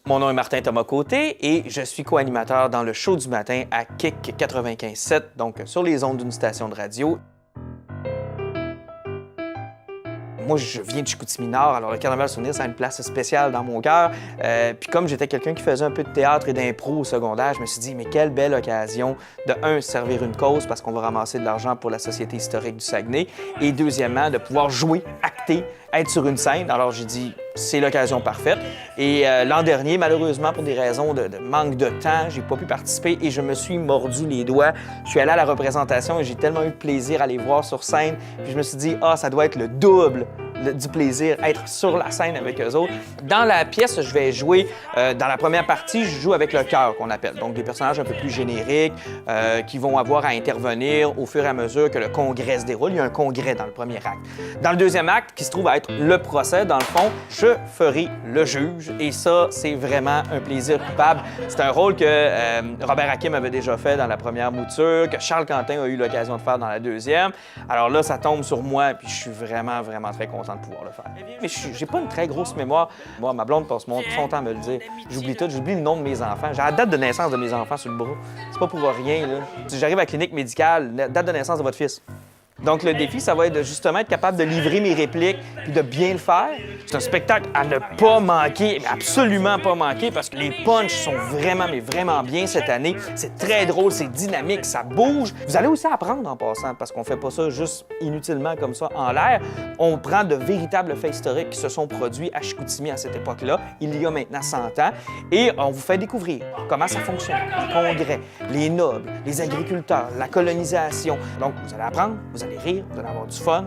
Mon nom est Martin Thomas Côté et je suis co-animateur dans le show du matin à KIC 95.7, donc sur les ondes d'une station de radio. Moi, je viens de Chicoutimi-Nord, alors le Carnaval Souvenir, ça a une place spéciale dans mon cœur. Puis comme j'étais quelqu'un qui faisait un peu de théâtre et d'impro au secondaire, je me suis dit, mais quelle belle occasion de, un, servir une cause parce qu'on va ramasser de l'argent pour la Société historique du Saguenay, et deuxièmement, de pouvoir jouer, acter, être sur une scène. Alors j'ai dit, c'est l'occasion parfaite. Et l'an dernier, malheureusement, pour des raisons de manque de temps, j'ai pas pu participer et je me suis mordu les doigts. Je suis allé à la représentation et j'ai tellement eu de plaisir à les voir sur scène. Puis je me suis dit, ah, ça doit être le double du plaisir, être sur la scène avec eux autres. Dans la pièce, je vais jouer, dans la première partie, je joue avec le chœur qu'on appelle. Donc des personnages un peu plus génériques qui vont avoir à intervenir au fur et à mesure que le congrès se déroule. Il y a un congrès dans le premier acte. Dans le deuxième acte, qui se trouve à être le procès, dans le fond, je ferai le juge. Et ça, c'est vraiment un plaisir coupable. C'est un rôle que Robert Hakim avait déjà fait dans la première mouture, que Charles Quentin a eu l'occasion de faire dans la deuxième. Alors là, ça tombe sur moi, puis je suis vraiment, vraiment très content de pouvoir le faire. Mais j'ai pas une très grosse mémoire. Moi, ma blonde passe son temps à me le dire. J'oublie tout, j'oublie le nom de mes enfants. J'ai la date de naissance de mes enfants sur le bras. C'est pas pour rien, là. J'arrive à la clinique médicale, date de naissance de votre fils. Donc, le défi, ça va être de justement être capable de livrer mes répliques puis de bien le faire. C'est un spectacle à ne pas manquer, mais absolument pas manquer, parce que les punchs sont vraiment, mais vraiment bien cette année. C'est très drôle, c'est dynamique, ça bouge. Vous allez aussi apprendre en passant, parce qu'on fait pas ça juste inutilement comme ça en l'air. On prend de véritables faits historiques qui se sont produits à Chicoutimi à cette époque-là, il y a maintenant 100 ans, et on vous fait découvrir comment ça fonctionne, les congrès, les nobles, les agriculteurs, la colonisation. Donc, vous allez apprendre, vous allez rire, vous allez avoir du fun.